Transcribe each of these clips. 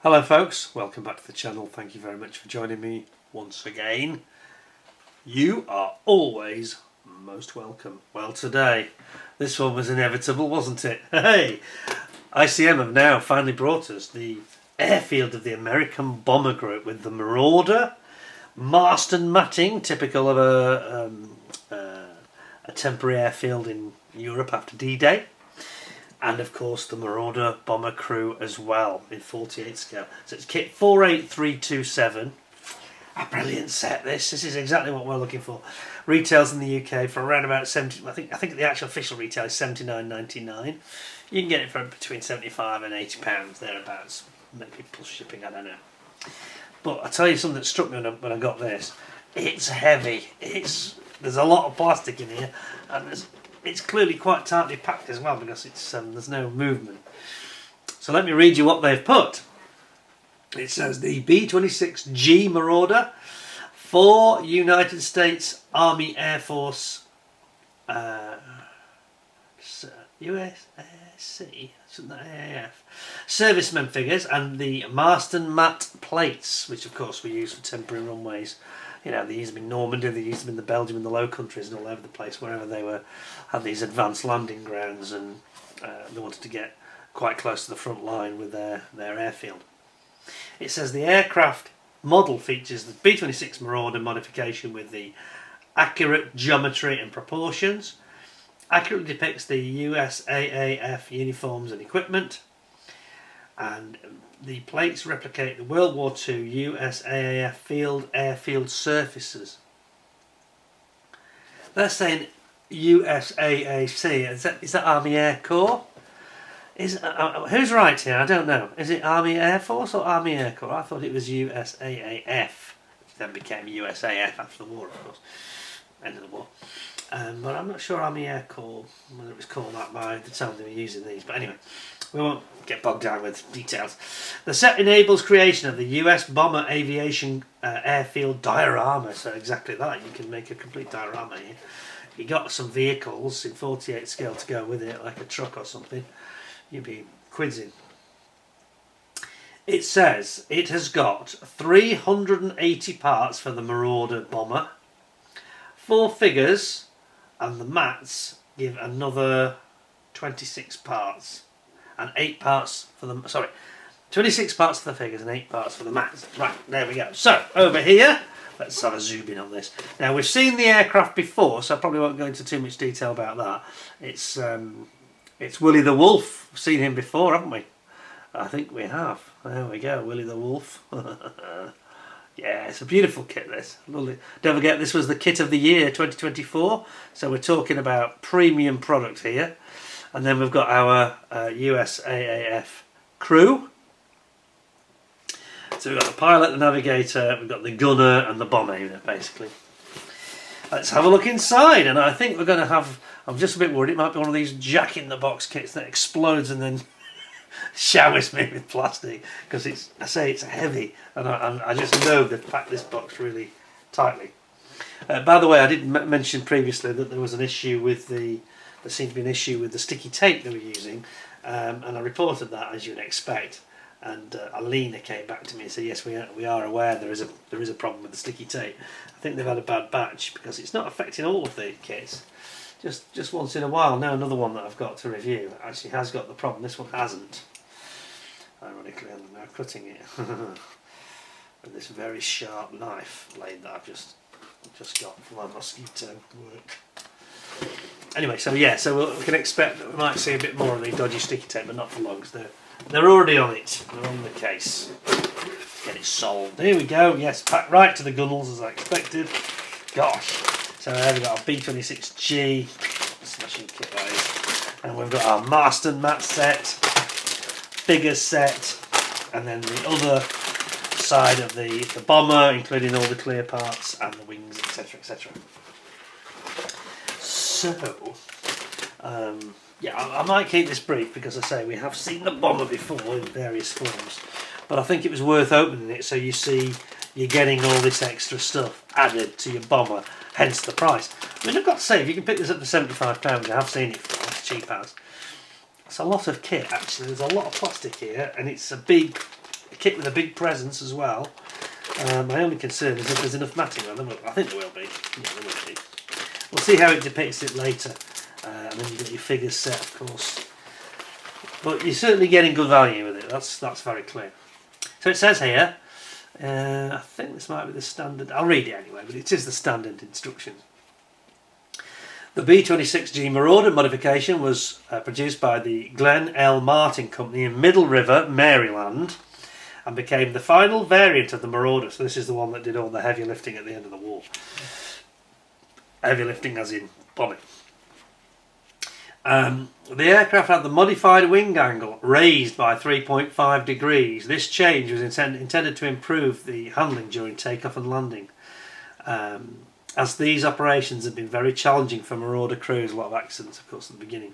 Hello folks, welcome back to the channel. Thank you very much for joining me once again. You are always most welcome. Well, today, this one was inevitable, wasn't it? Hey, ICM have now finally brought us the airfield of the American bomber group with the Marauder, Marston matting, typical of a temporary airfield in Europe after D-Day. And of course the Marauder bomber crew as well in 48 scale. So it's kit 48327. A brilliant set this. This is exactly what we're looking for. Retails in the UK for around about 70. I think the actual official retail is $79.99. You can get it for between 75 and 80 pounds thereabouts. Maybe plus shipping, I don't know. But I'll tell you something that struck me when I got this. It's heavy. There's a lot of plastic in here, and it's clearly quite tightly packed as well because there's no movement. So let me read you what they've put. It says the B-26G Marauder for United States Army Air Force USAC, AAF servicemen figures, and the Marston mat plates, which of course we use for temporary runways. You know, they use them in Normandy, they use them in the Belgium and the Low Countries and all over the place, wherever they had these advanced landing grounds, and they wanted to get quite close to the front line with their airfield. It says the aircraft model features the B-26 Marauder modification with the accurate geometry and proportions, accurately depicts the USAAF uniforms and equipment, and the plates replicate the World War II USAAF airfield surfaces. They're saying USAAC. Is that Army Air Corps? Who's right here? I don't know. Is it Army Air Force or Army Air Corps? I thought it was USAAF, which then became USAF after the war, of course. End of the war. But I'm not sure Army Air Corps, whether it was called that by the time they were using these. But anyway, we won't get bogged down with details. The set enables creation of the US Bomber Aviation Airfield diorama. So exactly that. You can make a complete diorama here. You got some vehicles in 48 scale to go with it, like a truck or something. You'd be quizzing. It says it has got 380 parts for the Marauder bomber, 4 figures, and the mats give another 26 parts. And 8 parts for the 26 parts for the figures and 8 parts for the mats. Right, there we go. So over here, let's have a zoom in on this. Now we've seen the aircraft before, so I probably won't go into too much detail about that. It's Willie the Wolf. We've seen him before, haven't we? I think we have. There we go, Willie the Wolf. Yeah, it's a beautiful kit, this. Lovely. Don't forget, this was the kit of the year 2024, so we're talking about premium product here. And then we've got our USAAF crew. So we've got the pilot, the navigator, we've got the gunner and the bomber unit, basically. Let's have a look inside, and I think we're going to have... I'm just a bit worried it might be one of these jack-in-the-box kits that explodes and then showers me with plastic, because it's heavy, and I just know they've packed this box really tightly. By the way, I did mention previously that there was an issue with there seemed to be an issue with the sticky tape they were using, and I reported that, as you'd expect, and Alina came back to me and said yes, we are aware there is a problem with the sticky tape. I think they've had a bad batch because it's not affecting all of the kits, just once in a while. Now another one that I've got to review actually has got the problem. This one hasn't. Ironically, I'm now cutting it with this very sharp knife blade that I've just got from my mosquito work. Anyway, so yeah, so we can expect that we might see a bit more of the dodgy sticky tape, but not for long, because they're already on it. They're on the case. Get it solved. Here we go. Yes, packed right to the gunnels as I expected. Gosh. So there we've got our B-26G smashing kit that is, and we've got our Marston mat set, figures set, and then the other side of the bomber, including all the clear parts and the wings, etc., etc. So, yeah, I might keep this brief because I say we have seen the bomber before in various forms, but I think it was worth opening it so you see you're getting all this extra stuff added to your bomber, hence the price. I mean, I've got to say, if you can pick this up for £75, I have seen it for, it's cheap as. It's a lot of kit actually, there's a lot of plastic here, and it's a big kit with a big presence as well. My only concern is if there's enough matting on them. I think there will be. Yeah, there will be. We'll see how it depicts it later. And then you get your figures set, of course. But you're certainly getting good value with it. That's very clear. So it says here, I think this might be the standard. I'll read it anyway, but it is the standard instructions. The B-26G Marauder modification was produced by the Glen L. Martin Company in Middle River, Maryland, and became the final variant of the Marauder. So this is the one that did all the heavy lifting at the end of the war. Heavy lifting as in bombing. The aircraft had the modified wing angle raised by 3.5 degrees. This change was intended to improve the handling during takeoff and landing. As these operations have been very challenging for Marauder crews, a lot of accidents of course at the beginning.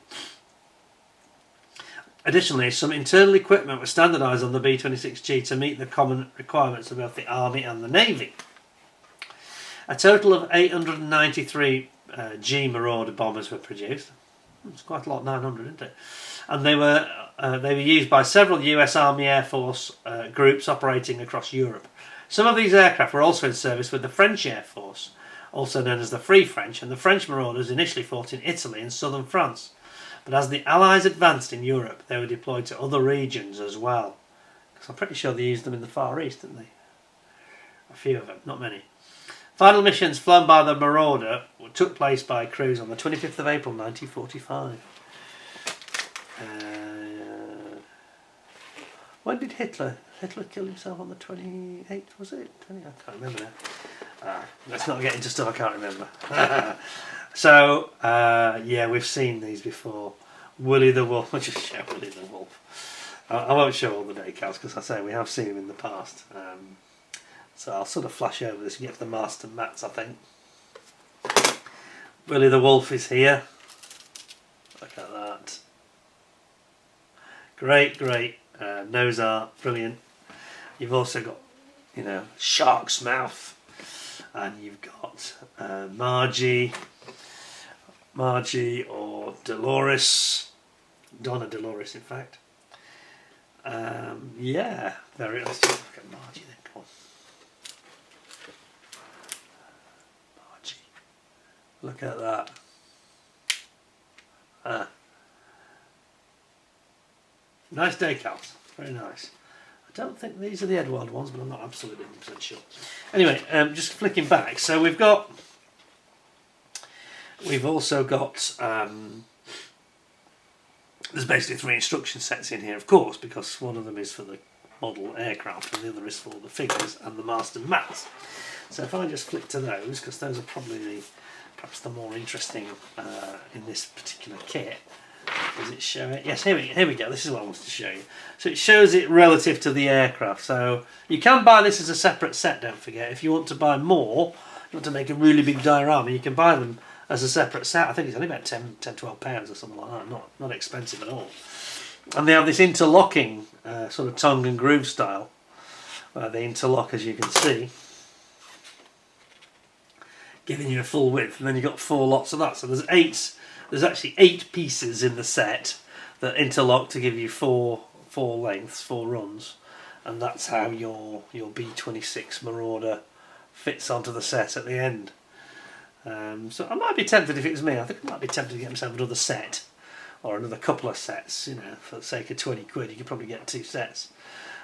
Additionally, some internal equipment was standardised on the B-26G to meet the common requirements of both the Army and the Navy. A total of 893 G Marauder bombers were produced. It's quite a lot, 900, isn't it? And they were used by several US Army Air Force groups operating across Europe. Some of these aircraft were also in service with the French Air Force, also known as the Free French, and the French Marauders initially fought in Italy and southern France. But as the Allies advanced in Europe, they were deployed to other regions as well. Because I'm pretty sure they used them in the Far East, didn't they? A few of them, not many. Final missions flown by the Marauder took place by crews on the 25th of April 1945. When did Hitler kill himself on the 28th, was it? I can't remember now. Let's not get into stuff I can't remember. So, yeah, we've seen these before. Willie the Wolf. I'll just show Willie the Wolf. I won't show all the decals because I say we have seen them in the past. So I'll sort of flash over this and get to the Marston mats, I think. Willie the Wolf is here. Look at that. Great. Nose art, brilliant. You've also got, you know, Shark's Mouth. And you've got Margie or Dolores. Donna Dolores, in fact. Yeah, let's just look at Margie then, come on. Look at that. Nice decals, very nice. I don't think these are the Edward ones, but I'm not absolutely 100% sure. Anyway, just flicking back, so we've also got there's basically 3 instruction sets in here, of course, because one of them is for the model aircraft and the other is for the figures and the Marston mats. So if I just flick to those, because those are probably perhaps the more interesting in this particular kit. Does it show it? Yes, here we go. This is what I wanted to show you. So it shows it relative to the aircraft. So you can buy this as a separate set, don't forget. If you want to buy more, you want to make a really big diorama, you can buy them as a separate set. I think it's only about 10-12 pounds or something like that. Not expensive at all. And they have this interlocking sort of tongue and groove style. They interlock, as you can see, giving you a full width, and then you've got 4 lots of that. So there's actually 8 pieces in the set that interlock to give you 4 lengths, 4 runs, and that's how your B-26 Marauder fits onto the set at the end. So I might be tempted, if it was me, I think I might be tempted to get myself another set, or another couple of sets, you know, for the sake of 20 quid you could probably get 2 sets,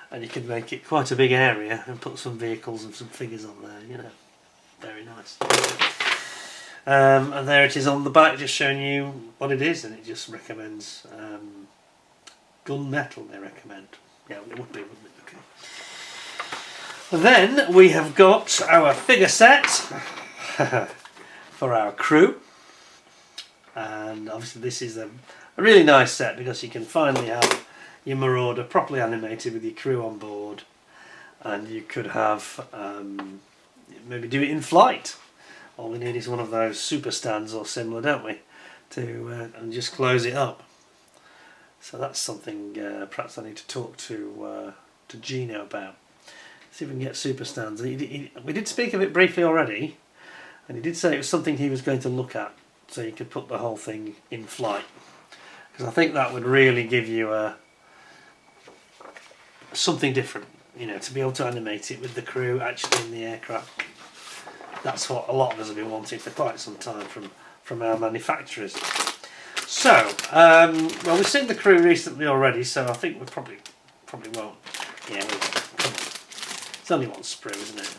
and you can make it quite a big area and put some vehicles and some figures on there, you know. Very nice. And there it is on the back, just showing you what it is, and it just recommends gunmetal. They recommend, yeah, it would be, wouldn't it? Okay. Then we have got our figure set for our crew, and obviously this is a really nice set because you can finally have your Marauder properly animated with your crew on board, and you could have maybe do it in flight. All we need is one of those super stands or similar, don't we, to and just close it up. So that's something perhaps I need to talk to Gino about. See if we can get super stands. We did speak of it briefly already, and he did say it was something he was going to look at, so you could put the whole thing in flight. Because I think that would really give you something different. you know, to be able to animate it with the crew actually in the aircraft. That's what a lot of us have been wanting for quite some time from our manufacturers. So, well, we've seen the crew recently already, so I think we probably won't. Yeah, we won't. Come on. It's only one sprue, isn't it?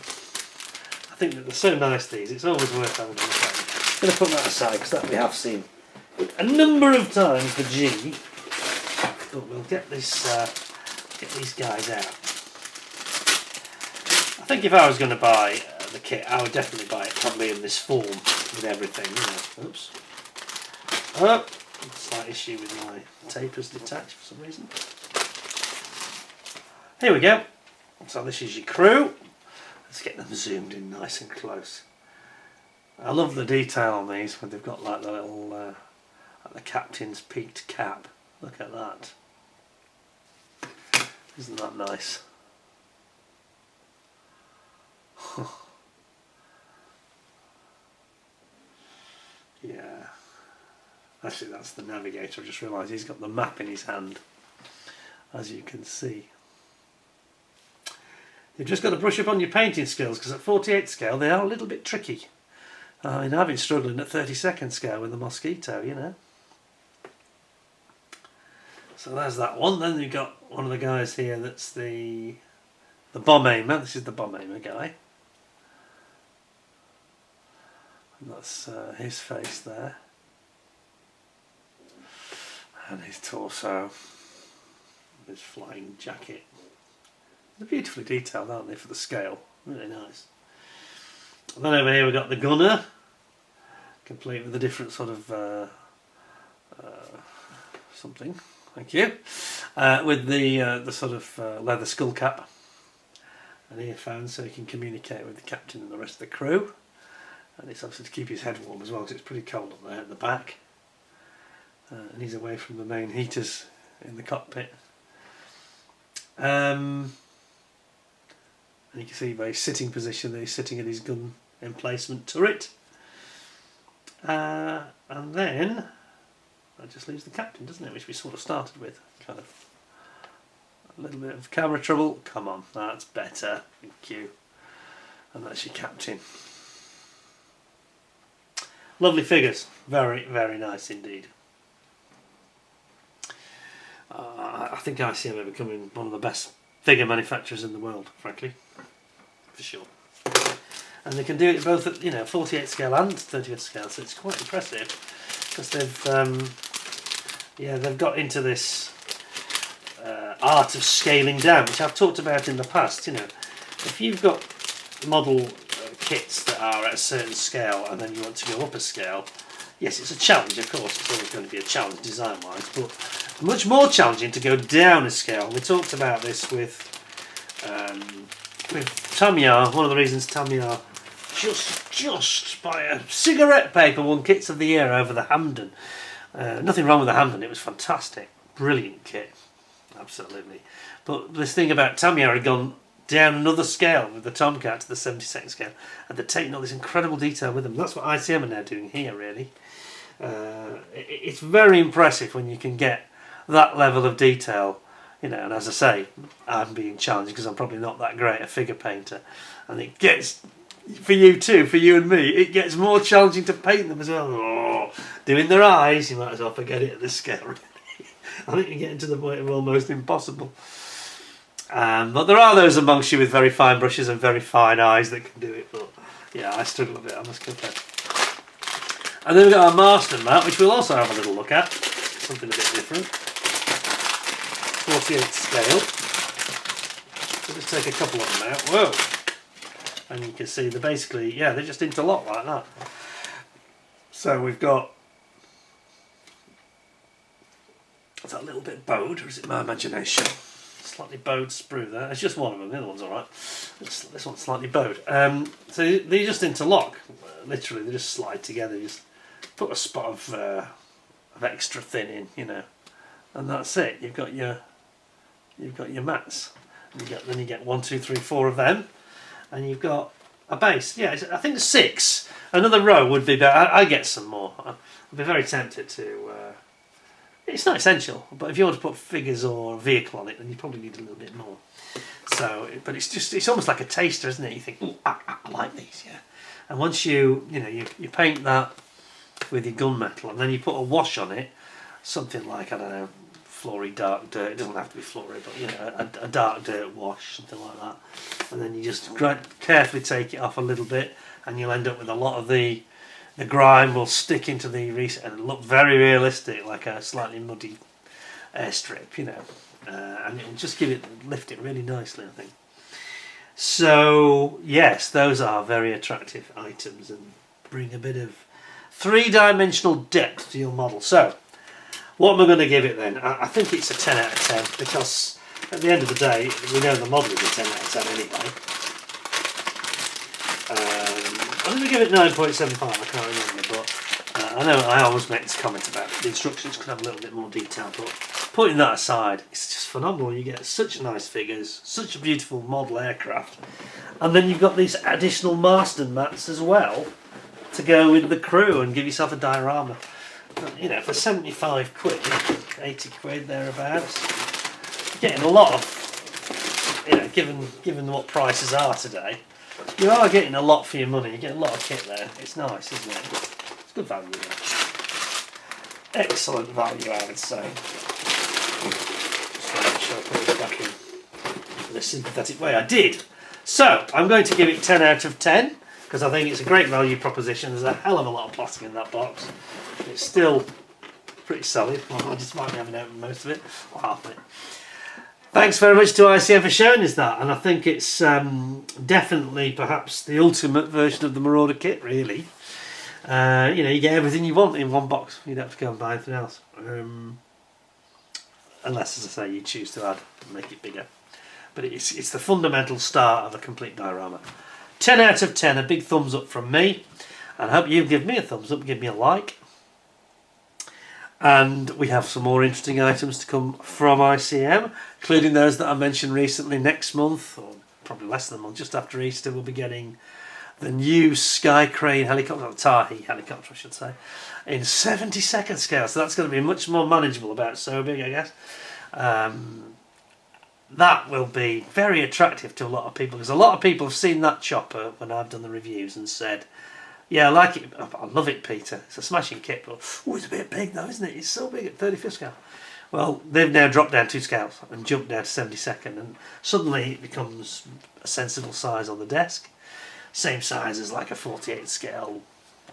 I think that they're so nice, these. It's always worth having them. I'm going to put that aside because that we have seen a number of times, the G. But we'll get this, get these guys out. I think if I was going to buy the kit, I would definitely buy it probably in this form with everything. You know. Oops. Oh, slight issue with my tape has detached for some reason. Here we go. So this is your crew. Let's get them zoomed in nice and close. I love the detail on these when they've got like the little, like the captain's peaked cap. Look at that. Isn't that nice? Yeah. Actually, that's the navigator. I just realised he's got the map in his hand, as you can see. You've just got to brush up on your painting skills, because at 48 scale they are a little bit tricky. I mean, I've been struggling at 32nd scale with the Mosquito, you know. So there's that one. Then you've got one of the guys here that's the bomb aimer. This is the bomb aimer guy. And that's his face there. And his torso. His flying jacket. They're beautifully detailed, aren't they, for the scale? Really nice. And then over here we've got the gunner, complete with a different sort of something. Thank you. With the sort of leather skull cap and earphones, so he can communicate with the captain and the rest of the crew. And it's obviously to keep his head warm as well, because it's pretty cold up there at the back. And he's away from the main heaters in the cockpit. And you can see by his sitting position that he's sitting at his gun emplacement turret. And then that just leaves the captain, doesn't it? Which we sort of started with. Kind of a little bit of camera trouble. Come on, that's better. Thank you. And that's your captain. Lovely figures. Very, very nice indeed. I think ICM are becoming one of the best figure manufacturers in the world, frankly. For sure. And they can do it both at, you know, 48 scale and 30th scale, so it's quite impressive, because they've got into this art of scaling down, which I've talked about in the past. You know, if you've got model kits that are at a certain scale and then you want to go up a scale, yes, it's a challenge, of course. It's always going to be a challenge design wise, but much more challenging to go down a scale. We talked about this with Tamiya. One of the reasons Tamiya just by a cigarette paper won Kits of the Year over the Hamden. Nothing wrong with the Hamden, it was fantastic, brilliant kit, absolutely. But this thing about Tamiya had gone down another scale with the Tomcat to the 72nd scale, and they're taking all this incredible detail with them. That's what ICM are now doing here, really. It's very impressive when you can get that level of detail, you know. And as I say, I'm being challenged because I'm probably not that great a figure painter, and it gets, for you too, for you and me, it gets more challenging to paint them as well. Oh, doing their eyes, you might as well forget it at this scale, really. I think you're getting to the point of almost impossible. But there are those amongst you with very fine brushes and very fine eyes that can do it, but yeah, I struggle a bit, I must confess. And then we've got our Marston map, which we'll also have a little look at, something a bit different. 48 scale. So just take a couple of them out. Whoa! And you can see they're basically, yeah, they're just interlock like that. So we've got, is that a little bit bowed, or is it my imagination? Slightly bowed sprue there. It's just one of them, the other one's alright. This one's slightly bowed. So they just interlock, literally, they just slide together. You just put a spot of extra thin in, you know, and that's it. You've got your mats. And then you get 1, 2, 3, 4 of them, and you've got a base. Yeah, I think 6. Another row would be better. I get some more. I'd be very tempted to. It's not essential, but if you want to put figures or a vehicle on it, then you probably need a little bit more. So, but it's almost like a taster, isn't it? You think, oh, I like these, yeah. And once you paint that with your gunmetal, and then you put a wash on it, something like, I don't know, flory dark dirt. It doesn't have to be flory, but you know, a dark dirt wash, something like that. And then you just carefully take it off a little bit, and you'll end up with a lot of the grime will stick into the reset and look very realistic, like a slightly muddy airstrip, you know. And it will just lift it really nicely, I think. So yes, those are very attractive items and bring a bit of three-dimensional depth to your model. So what am I going to give it then? I think it's a 10 out of 10, because at the end of the day we know the model is a 10 out of 10 anyway. I'm going to give it 9.75, I can't remember, but I know I always make this comment about the instructions could have a little bit more detail, but putting that aside, it's just phenomenal. You get such nice figures, such a beautiful model aircraft, and then you've got these additional Marston mats as well to go with the crew and give yourself a diorama. You know, for 75 quid, 80 quid thereabouts, you're getting a lot of, you know, given what prices are today, you are getting a lot for your money. You get a lot of kit there. It's nice, isn't it? It's good value there. Excellent value, I would say. Just want to make sure I put it back in a sympathetic way. I did. So, I'm going to give it 10 out of 10, because I think it's a great value proposition. There's a hell of a lot of plastic in that box. It's still pretty solid. Well, I just might be having opened most of it, or half of it. Thanks very much to ICM for showing us that, and I think it's definitely perhaps the ultimate version of the Marauder kit, really. You know, you get everything you want in one box. You don't have to go and buy anything else. Unless, as I say, you choose to add and make it bigger. But it's the fundamental start of a complete diorama. 10 out of 10, a big thumbs up from me. And I hope you give me a thumbs up, give me a like. And we have some more interesting items to come from ICM, including those that I mentioned recently. Next month, or probably less than a month, just after Easter, we'll be getting the new Sky Crane helicopter, or Tahi helicopter I should say, in 70-second scale. So that's going to be much more manageable, about so big I guess. That will be very attractive to a lot of people, because a lot of people have seen that chopper when I've done the reviews and said, yeah, I like it. I love it, Peter. It's a smashing kit, but oh, it's a bit big though, isn't it? It's so big at 35th scale. Well, they've now dropped down 2 scales and jumped down to 72nd, and suddenly it becomes a sensible size on the desk. Same size as like a 48 scale,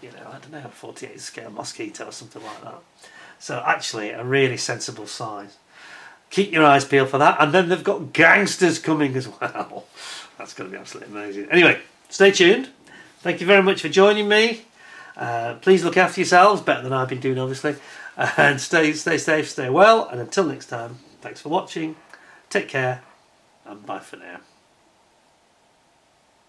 you know, I don't know, a 48 scale Mosquito or something like that. So actually a really sensible size. Keep your eyes peeled for that. And then they've got gangsters coming as well. That's going to be absolutely amazing. Anyway, stay tuned. Thank you very much for joining me. Please look after yourselves, better than I've been doing obviously. And stay safe, stay well. And until next time, thanks for watching. Take care and bye for now.